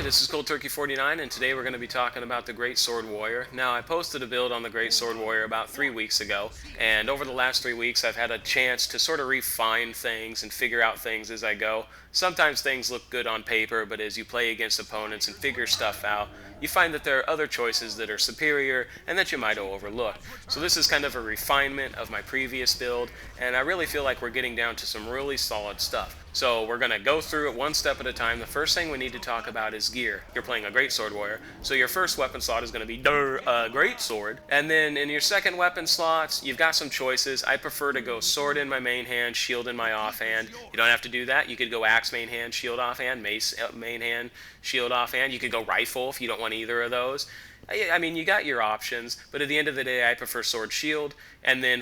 this is Cold Turkey 49, and today we're going to be talking about the Greatsword Warrior. Now, I posted a build on the Greatsword Warrior about 3 weeks ago, and over the last 3 weeks I've had a chance to sort of refine things and figure out things as I go. Sometimes things look good on paper, but as you play against opponents and figure stuff out, you find that there are other choices that are superior and that you might have overlooked. So this is kind of a refinement of my previous build, and I really feel like we're getting down to some really solid stuff. So we're going to go through it one step at a time. The first thing we need to talk about is gear. You're playing a Greatsword Warrior, so your first weapon slot is going to be Greatsword. And then in your second weapon slots, you've got some choices. I prefer to go sword in my main hand, shield in my offhand. You don't have to do that. You could go axe main hand, shield offhand, mace main hand, shield offhand. You could go rifle if you don't want either of those. I mean, you got your options, but at the end of the day, I prefer sword shield. And then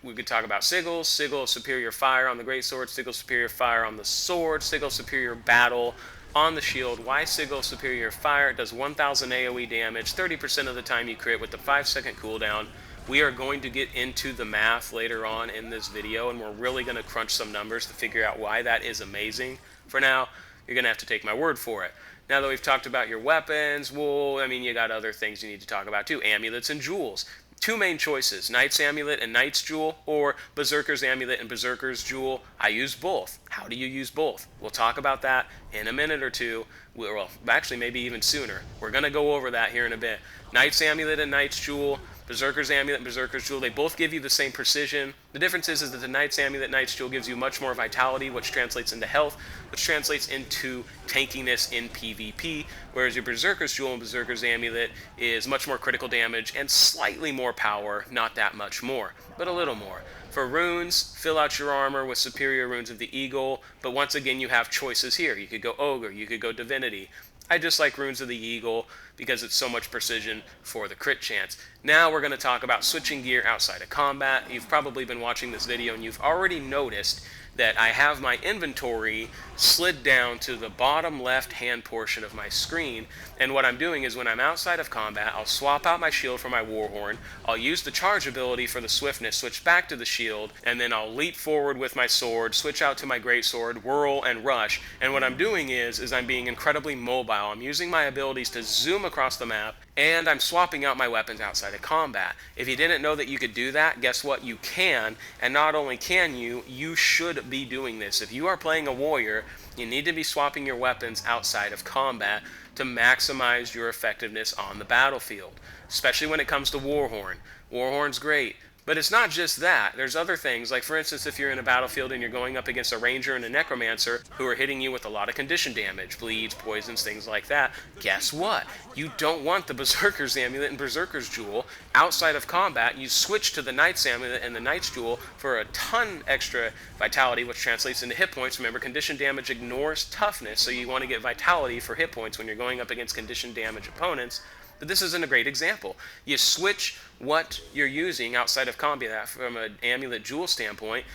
we could talk about sigils. Sigil superior fire on the greatsword, sigil superior fire on the sword, sigil superior battle on the shield. Why sigil superior fire? It does 1000 AoE damage, 30% of the time you crit with the 5-second cooldown. We are going to get into the math later on in this video, and we're really going to crunch some numbers to figure out why that is amazing. For now, you're going to have to take my word for it. Now that we've talked about your weapons, well, I mean, you got other things you need to talk about too. Amulets and jewels. Two main choices, Knight's Amulet and Knight's Jewel, or Berserker's Amulet and Berserker's Jewel. I use both. How do you use both? We'll talk about that in a minute or two. Well, actually, maybe even sooner. We're going to go over that here in a bit. Knight's Amulet and Knight's Jewel, Berserker's Amulet and Berserker's Jewel, they both give you the same precision. The difference is that the Knight's Amulet, Knight's Jewel gives you much more vitality, which translates into health, which translates into tankiness in PvP, whereas your Berserker's Jewel and Berserker's Amulet is much more critical damage and slightly more power, not that much more, but a little more. For runes, fill out your armor with superior runes of the Eagle, but once again you have choices here. You could go Ogre, you could go Divinity. I just like Runes of the Eagle because it's so much precision for the crit chance. Now we're going to talk about switching gear outside of combat. You've probably been watching this video and you've already noticed that I have my inventory slid down to the bottom left hand portion of my screen, and what I'm doing is when I'm outside of combat, I'll swap out my shield for my Warhorn, I'll use the charge ability for the swiftness, switch back to the shield, and then I'll leap forward with my sword, switch out to my greatsword, whirl, and rush. And what I'm doing is I'm being incredibly mobile. I'm using my abilities to zoom across the map, and I'm swapping out my weapons outside of combat. If you didn't know that you could do that, guess what? You can, and not only can you should be doing this. If you are playing a warrior, you need to be swapping your weapons outside of combat to maximize your effectiveness on the battlefield, especially when it comes to Warhorn. Warhorn's great. But it's not just that. There's other things, like for instance, if you're in a battlefield and you're going up against a ranger and a necromancer who are hitting you with a lot of condition damage, bleeds, poisons, things like that, guess what? You don't want the Berserker's Amulet and Berserker's Jewel outside of combat. You switch to the Knight's Amulet and the Knight's Jewel for a ton extra vitality, which translates into hit points. Remember, condition damage ignores toughness, so you want to get vitality for hit points when you're going up against condition damage opponents. But this isn't a great example. You switch what you're using outside of combat from an amulet jewel standpoint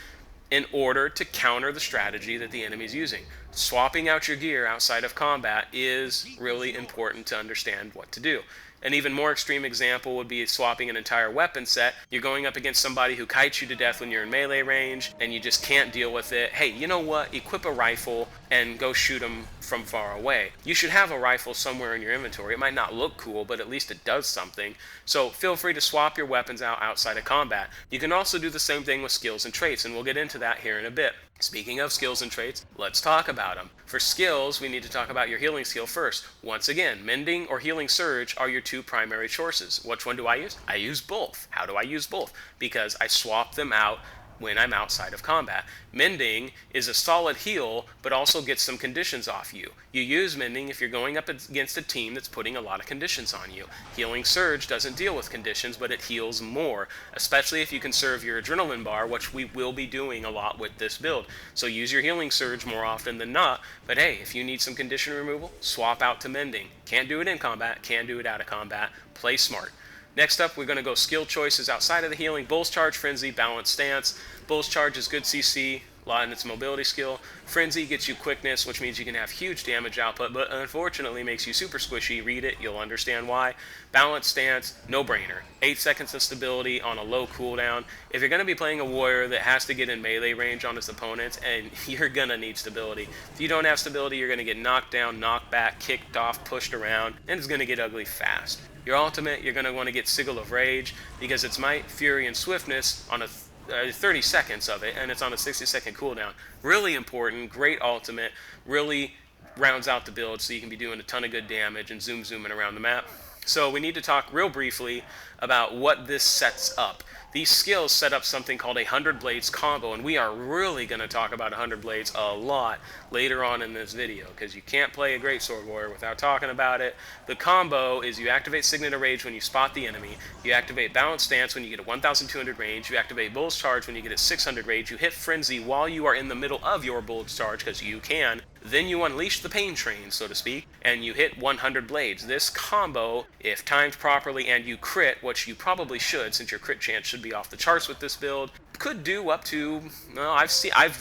in order to counter the strategy that the enemy's using. Swapping out your gear outside of combat is really important to understand what to do. An even more extreme example would be swapping an entire weapon set. You're going up against somebody who kites you to death when you're in melee range, and you just can't deal with it. Hey, you know what? Equip a rifle and go shoot them from far away. You should have a rifle somewhere in your inventory. It might not look cool, but at least it does something. So feel free to swap your weapons out outside of combat. You can also do the same thing with skills and traits, and we'll get into that here in a bit. Speaking of skills and traits, let's talk about them. For skills, we need to talk about your healing skill first. Once again, Mending or Healing Surge are your two primary choices. Which one do I use? I use both. How do I use both? Because I swap them out when I'm outside of combat. Mending is a solid heal, but also gets some conditions off you. You use Mending if you're going up against a team that's putting a lot of conditions on you. Healing Surge doesn't deal with conditions, but it heals more, especially if you conserve your adrenaline bar, which we will be doing a lot with this build. So use your Healing Surge more often than not, but hey, if you need some condition removal, swap out to Mending. Can't do it in combat, can do it out of combat. Play smart. Next up, we're going to go skill choices outside of the healing. Bull's Charge, Frenzy, Balanced Stance. Bull's Charge is good CC, and its mobility skill. Frenzy gets you quickness, which means you can have huge damage output, but unfortunately makes you super squishy. Read it, you'll understand why. Balance stance, no brainer. 8 seconds of stability on a low cooldown. If you're going to be playing a warrior that has to get in melee range on his opponents, and you're going to need stability. If you don't have stability, you're going to get knocked down, knocked back, kicked off, pushed around, and it's going to get ugly fast. Your ultimate, you're going to want to get Sigil of Rage, because it's Might, Fury, and Swiftness on a 30 seconds of it, and it's on a 60-second cooldown. Really important, great ultimate, really rounds out the build so you can be doing a ton of good damage and zooming around the map. So we need to talk real briefly about what this sets up. These skills set up something called a 100 Blades combo, and we are really going to talk about 100 Blades a lot later on in this video, because you can't play a Greatsword Warrior without talking about it. The combo is you activate Signet of Rage when you spot the enemy, you activate Balanced Stance when you get a 1200 range, you activate Bull's Charge when you get a 600 range, you hit Frenzy while you are in the middle of your Bull's Charge, because you can, then you unleash the pain train, so to speak, and you hit 100 blades. This combo, if timed properly and you crit, which you probably should since your crit chance should be off the charts with this build, could do up to, well,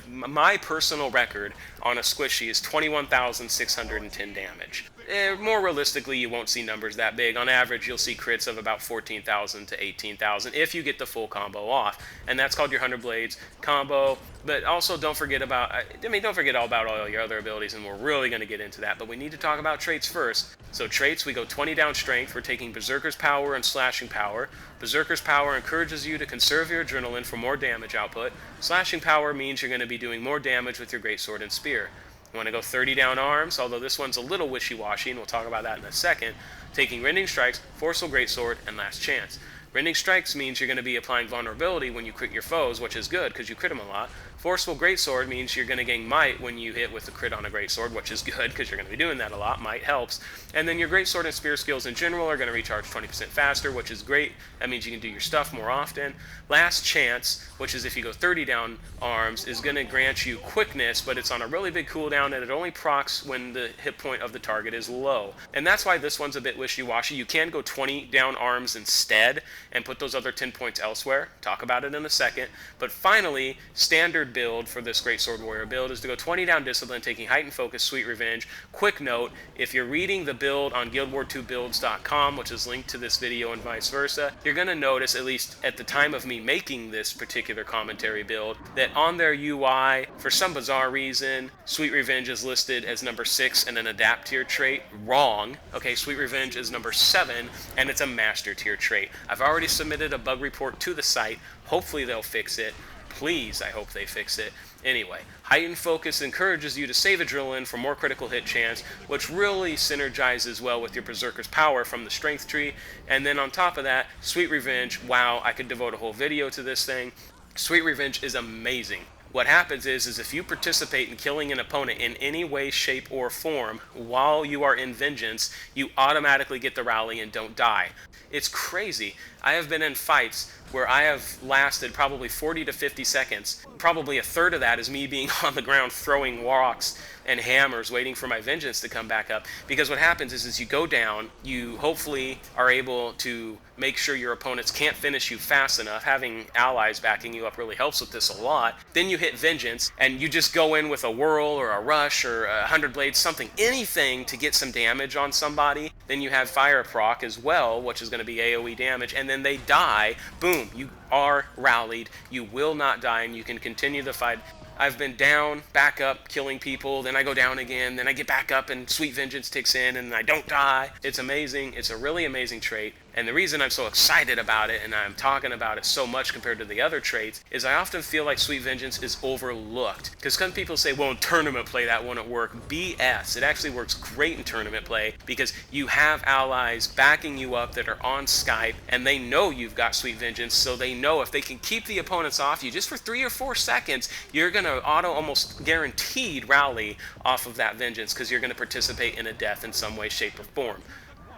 my personal record on a squishy is 21,610 damage. More realistically, you won't see numbers that big. On average, you'll see crits of about 14,000 to 18,000 if you get the full combo off. And that's called your 100 Blades combo. But also don't forget don't forget all about all your other abilities, and we're really going to get into that. But we need to talk about traits first. So traits, we go 20 down strength. We're taking Berserker's Power and Slashing Power. Berserker's Power encourages you to conserve your adrenaline for more damage output. Slashing Power means you're going to be doing more damage with your Greatsword and Spear. You want to go 30 down arms, although this one's a little wishy-washy, and we'll talk about that in a second. Taking Rending Strikes, Forceful Greatsword, and Last Chance. Rending Strikes means you're going to be applying vulnerability when you crit your foes, which is good because you crit them a lot. Forceful Greatsword means you're going to gain Might when you hit with a crit on a Greatsword, which is good because you're going to be doing that a lot. Might helps. And then your Greatsword and Spear skills in general are going to recharge 20% faster, which is great. That means you can do your stuff more often. Last Chance, which is if you go 30 down arms, is going to grant you quickness, but it's on a really big cooldown, and it only procs when the hit point of the target is low. And that's why this one's a bit wishy-washy. You can go 20 down arms instead and put those other 10 points elsewhere. Talk about it in a second. But finally, standard build for this Greatsword Warrior build is to go 20 down Discipline, taking Heightened Focus, Sweet Revenge. Quick note, if you're reading the build on guildwar2builds.com, which is linked to this video and vice versa, you're going to notice, at least at the time of me making this particular commentary build, that on their UI, for some bizarre reason, Sweet Revenge is listed as number 6 and an Adapt tier trait. Wrong. Okay, Sweet Revenge is number 7, and it's a Master tier trait. I've already submitted a bug report to the site. Hopefully they'll fix it. Please, I hope they fix it. Anyway, Heightened Focus encourages you to save adrenaline for more critical hit chance, which really synergizes well with your Berserker's Power from the Strength tree. And then on top of that, Sweet Revenge, wow, I could devote a whole video to this thing. Sweet Revenge is amazing. What happens is if you participate in killing an opponent in any way, shape, or form while you are in Vengeance, you automatically get the rally and don't die. It's crazy. I have been in fights where I have lasted probably 40 to 50 seconds. Probably a third of that is me being on the ground throwing rocks and hammers waiting for my Vengeance to come back up. Because what happens is you go down, you hopefully are able to make sure your opponents can't finish you fast enough. Having allies backing you up really helps with this a lot. Then you hit Vengeance, and you just go in with a Whirl or a Rush or a 100 Blades, something, anything to get some damage on somebody. Then you have Fire Proc as well, which is going to be AoE damage, and then they die. Boom, you are rallied. You will not die, and you can continue the fight. I've been down, back up, killing people, then I go down again, then I get back up and Sweet Vengeance ticks in and I don't die. It's amazing. It's a really amazing trait. And the reason I'm so excited about it and I'm talking about it so much compared to the other traits is I often feel like Sweet Vengeance is overlooked. Because some people say, well, in tournament play that wouldn't work. BS. It actually works great in tournament play because you have allies backing you up that are on Skype and they know you've got Sweet Vengeance, so they know if they can keep the opponents off you just for 3 or 4 seconds, you're going to almost guaranteed rally off of that Vengeance because you're going to participate in a death in some way, shape, or form.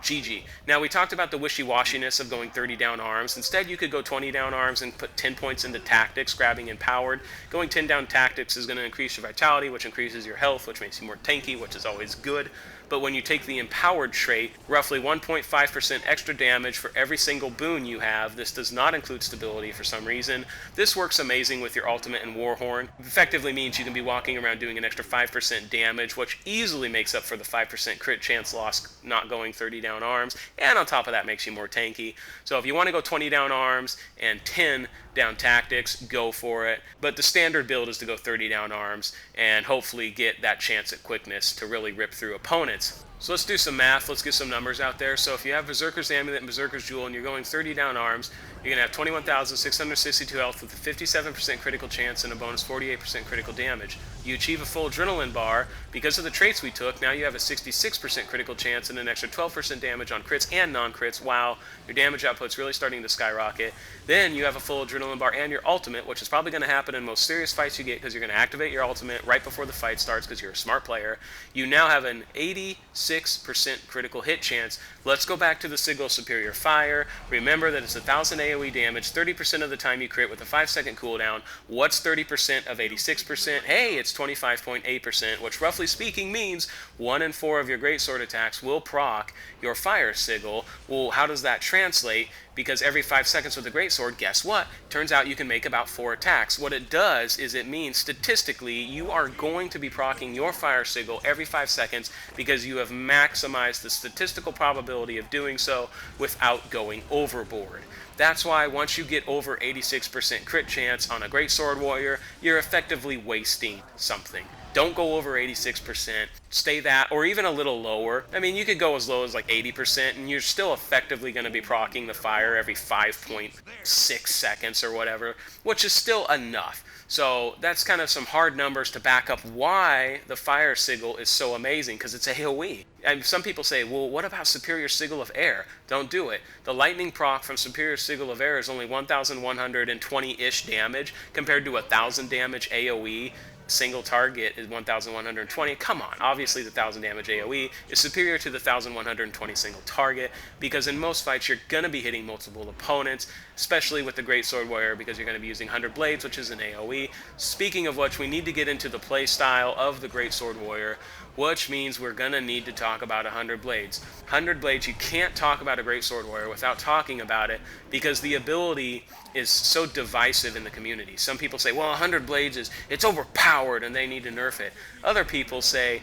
GG. Now, we talked about the wishy-washiness of going 30 down arms. Instead, you could go 20 down arms and put 10 points into tactics, grabbing empowered. Going 10 down tactics is going to increase your vitality, which increases your health, which makes you more tanky, which is always good. but when you take the empowered trait, roughly 1.5% extra damage for every single boon you have. This does not include stability for some reason. This works amazing with your ultimate and Warhorn. Effectively means you can be walking around doing an extra 5% damage, which easily makes up for the 5% crit chance loss not going 30 down arms, and on top of that makes you more tanky. So if you want to go 20 down arms and 10 down tactics, go for it. But the standard build is to go 30 down arms and hopefully get that chance at quickness to really rip through opponents. So let's do some math, let's get some numbers out there. So if you have Berserker's Amulet and Berserker's Jewel and you're going 30 down arms, you're going to have 21,662 health with a 57% critical chance and a bonus 48% critical damage. You achieve a full adrenaline bar. Because of the traits we took, now you have a 66% critical chance and an extra 12% damage on crits and non-crits. Wow, your damage output's really starting to skyrocket. Then you have a full adrenaline bar and your ultimate, which is probably going to happen in most serious fights you get because you're going to activate your ultimate right before the fight starts because you're a smart player. You now have an 86% critical hit chance. Let's go back to the Sigil Superior Fire. Remember that it's 1,000 AoE damage, 30% of the time you crit with a 5-second cooldown. What's 30% of 86%? Hey, it's 25.8%, which roughly speaking means 1 in 4 of your Greatsword attacks will proc your Fire Sigil. Well, how does that translate? Because every 5 seconds with a Greatsword, guess what? Turns out you can make about 4 attacks. What it does is it means statistically you are going to be proccing your Fire Sigil every 5 seconds because you have maximized the statistical probability of doing so without going overboard. That's why once you get over 86% crit chance on a Greatsword Warrior, you're effectively wasting something. Don't go over 86%, stay that, or even a little lower. I mean, you could go as low as like 80%, and you're still effectively going to be proccing the fire every 5.6 seconds or whatever, which is still enough. So that's kind of some hard numbers to back up why the Fire Sigil is so amazing, because it's AoE. And some people say, well, what about Superior Sigil of Air? Don't do it. The lightning proc from Superior Sigil of Air is only 1,120-ish damage compared to 1,000 damage AoE. Single target is 1,120. Come on, obviously the 1,000 damage AoE is superior to the 1,120 single target because in most fights you're going to be hitting multiple opponents, especially with the Greatsword Warrior because you're going to be using 100 Blades, which is an AoE. Speaking of which, we need to get into the play style of the Greatsword Warrior, which means we're going to need to talk about 100 Blades. 100 Blades, you can't talk about a Greatsword Warrior without talking about it because the ability is so divisive in the community. Some people say, well, 100 Blades it's overpowered and they need to nerf it. Other people say,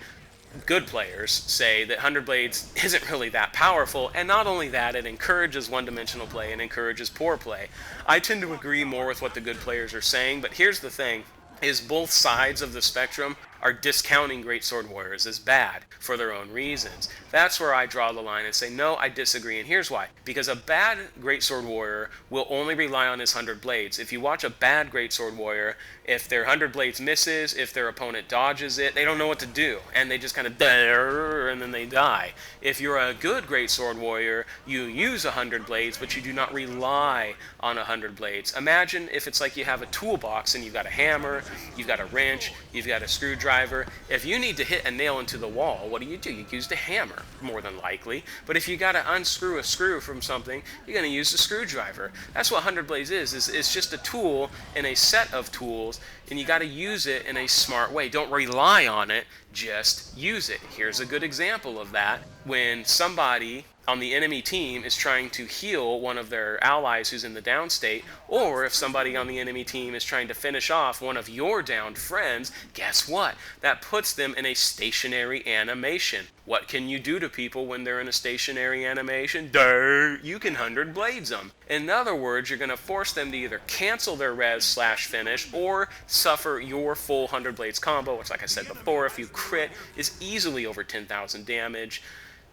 good players say that 100 Blades isn't really that powerful, and not only that, it encourages one-dimensional play and encourages poor play. I tend to agree more with what the good players are saying, but here's the thing, is both sides of the spectrum are discounting Greatsword Warriors as bad for their own reasons. That's where I draw the line and say, no, I disagree, and here's why. Because a bad Greatsword Warrior will only rely on his 100 Blades. If you watch a bad Greatsword Warrior, if their 100 Blades misses, if their opponent dodges it, they don't know what to do, and they just kind of and then they die. If you're a good Greatsword Warrior, you use 100 Blades, but you do not rely on 100 Blades. Imagine if it's like you have a toolbox and you've got a hammer, you've got a wrench, you've got a screwdriver. If you need to hit a nail into the wall, what do? You use the hammer, more than likely. But if you got to unscrew a screw from something, you're going to use the screwdriver. That's what 100 Blades is. It's just a tool in a set of tools, and you got to use it in a smart way. Don't rely on it, just use it. Here's a good example of that. When somebody on the enemy team is trying to heal one of their allies who's in the down state, or if somebody on the enemy team is trying to finish off one of your downed friends, guess what? That puts them in a stationary animation. What can you do to people when they're in a stationary animation? You can 100 Blades them. In other words, you're going to force them to either cancel their res/finish or suffer your full 100 Blades combo, which, like I said before, if you crit, is easily over 10,000 damage.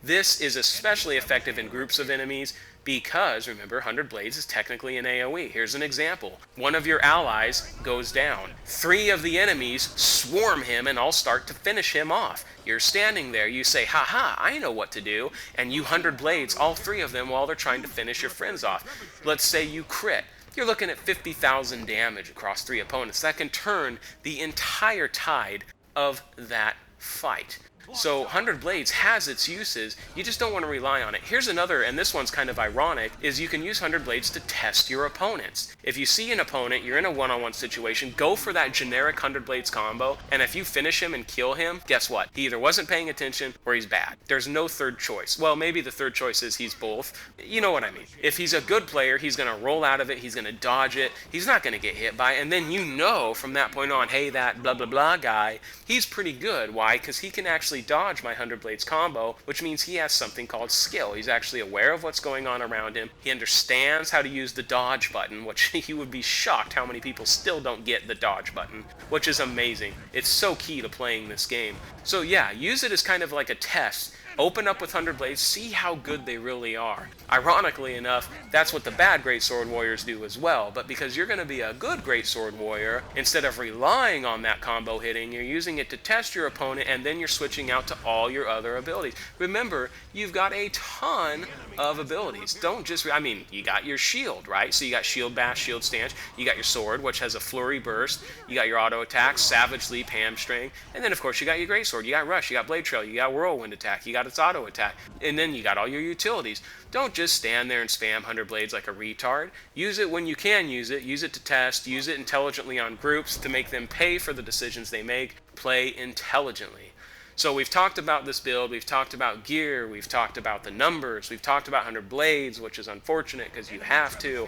This is especially effective in groups of enemies because, remember, 100 Blades is technically an AoE. Here's an example. One of your allies goes down. 3 of the enemies swarm him and all start to finish him off. You're standing there, you say, haha, I know what to do, and you 100 Blades all 3 of them while they're trying to finish your friends off. Let's say you crit. You're looking at 50,000 damage across 3 opponents. That can turn the entire tide of that fight. So 100 Blades has its uses, you just don't want to rely on it. Here's another, and this one's kind of ironic, is you can use 100 Blades to test your opponents. If you see an opponent, you're in a one-on-one situation, go for that generic 100 Blades combo, and if you finish him and kill him, guess what? He either wasn't paying attention or he's bad. There's no third choice. Well, maybe the third choice is he's both. You know what I mean. If he's a good player, he's going to roll out of it, he's going to dodge it, he's not going to get hit by it, and then you know from that point on, hey, that blah blah blah guy, he's pretty good. Why? Because he can actually dodge my 100 Blades combo, which means he has something called skill. He's actually aware of what's going on around him. He understands how to use the dodge button, which you would be shocked how many people still don't get the dodge button, which is amazing. It's so key to playing this game. So yeah, use it as kind of like a test. Open up with 100 Blades, see how good they really are. Ironically enough, that's what the bad Greatsword Warriors do as well, but because you're going to be a good Greatsword Warrior, instead of relying on that combo hitting, you're using it to test your opponent, and then you're switching out to all your other abilities. Remember, you've got a ton of abilities. Don't just, you got your shield, right? So you got Shield Bash, Shield Stance, you got your sword, which has a Flurry Burst, you got your auto attack, Savage Leap, Hamstring, and then of course you got your Greatsword, you got Rush, you got Blade Trail, you got Whirlwind Attack, you got its auto attack, and then you got all your utilities. Don't just stand there and spam 100 Blades like a retard. Use it when you can use it to test, use it intelligently on groups to make them pay for the decisions they make. Play intelligently. So we've talked about this build, we've talked about gear, we've talked about the numbers, we've talked about 100 Blades, which is unfortunate because you have to.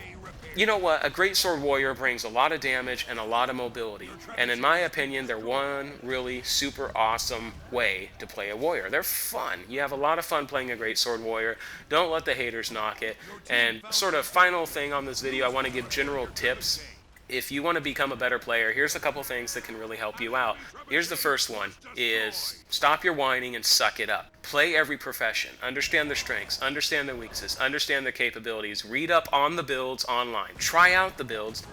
You know what? A Greatsword Warrior brings a lot of damage and a lot of mobility. And in my opinion, they're one really super awesome way to play a warrior. They're fun. You have a lot of fun playing a Greatsword Warrior. Don't let the haters knock it. And sort of final thing on this video, I want to give general tips. If you want to become a better player, here's a couple things that can really help you out. Here's the first one, is stop your whining and suck it up. Play every profession. Understand their strengths, understand their weaknesses, understand their capabilities. Read up on the builds online. Try out the builds,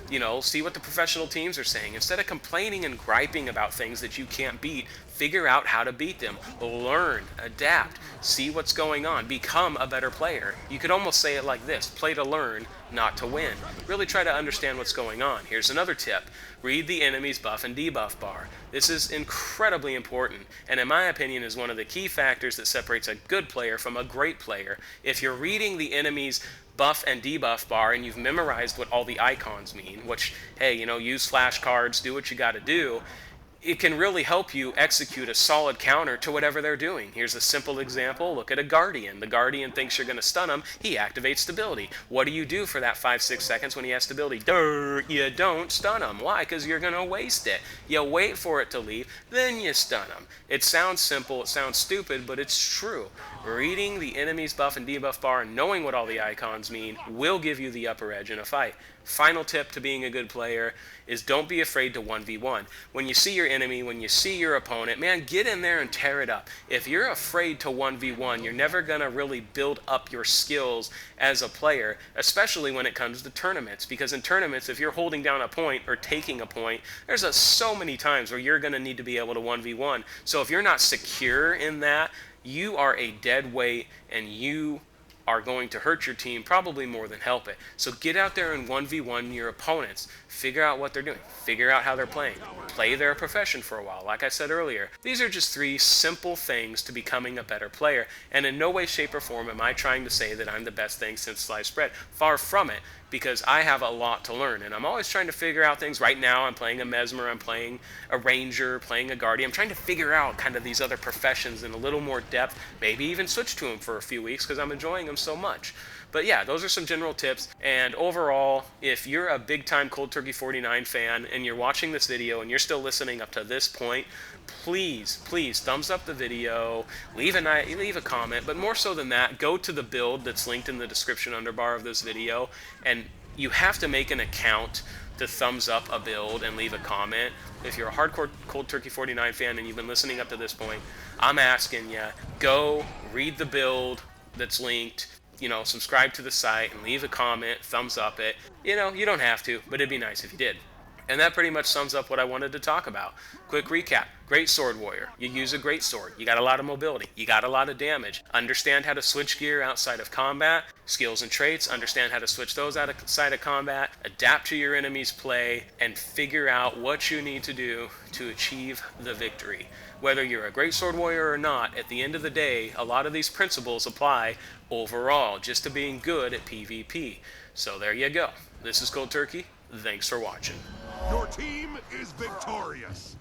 see what the professional teams are saying. Instead of complaining and griping about things that you can't beat, figure out how to beat them. Learn, adapt, see what's going on, become a better player. You could almost say it like this: play to learn, not to win. Really try to understand what's going on. Here's another tip. Read the enemy's buff and debuff bar. This is incredibly important, and in my opinion is one of the key factors that separates a good player from a great player. If you're reading the enemy's buff and debuff bar and you've memorized what all the icons mean, which, hey, use flashcards, do what you gotta do, it can really help you execute a solid counter to whatever they're doing. Here's a simple example. Look at a Guardian. The Guardian thinks you're going to stun him. He activates stability. What do you do for that 5-6 seconds when he has stability? You don't stun him. Why? Because you're going to waste it. You wait for it to leave, then you stun him. It sounds simple, it sounds stupid, but it's true. Reading the enemy's buff and debuff bar and knowing what all the icons mean will give you the upper edge in a fight. Final tip to being a good player is don't be afraid to 1v1. When you see your enemy, when you see your opponent, man, get in there and tear it up. If you're afraid to 1v1, you're never going to really build up your skills as a player, especially when it comes to tournaments. Because in tournaments, if you're holding down a point or taking a point, there's so many times where you're going to need to be able to 1v1. So if you're not secure in that, you are a dead weight and you are going to hurt your team probably more than help it. So get out there and 1v1 your opponents. Figure out what they're doing. Figure out how they're playing. Play their profession for a while. Like I said earlier, these are just 3 simple things to becoming a better player. And in no way, shape, or form am I trying to say that I'm the best thing since sliced bread. Far from it, because I have a lot to learn. And I'm always trying to figure out things. Right now, I'm playing a Mesmer, I'm playing a Ranger, playing a Guardian. I'm trying to figure out kind of these other professions in a little more depth. Maybe even switch to them for a few weeks because I'm enjoying them so much. But yeah, those are some general tips. And overall, if you're a big-time Cold Turkey 49 fan and you're watching this video and you're still listening up to this point, please thumbs up the video, leave a comment, but more so than that, go to the build that's linked in the description underbar of this video, and you have to make an account to thumbs up a build and leave a comment. If you're a hardcore Cold Turkey 49 fan and you've been listening up to this point, I'm asking you, go read the build that's linked, subscribe to the site and leave a comment, thumbs up it. You don't have to, but it'd be nice if you did. And that pretty much sums up what I wanted to talk about. Quick recap. Great Sword Warrior. You use a great sword. You got a lot of mobility. You got a lot of damage. Understand how to switch gear outside of combat. Skills and traits. Understand how to switch those outside of combat. Adapt to your enemy's play. And figure out what you need to do to achieve the victory. Whether you're a Great Sword Warrior or not, at the end of the day, a lot of these principles apply overall just to being good at PvP. So there you go. This is Cold Turkey. Thanks for watching. Your team is victorious.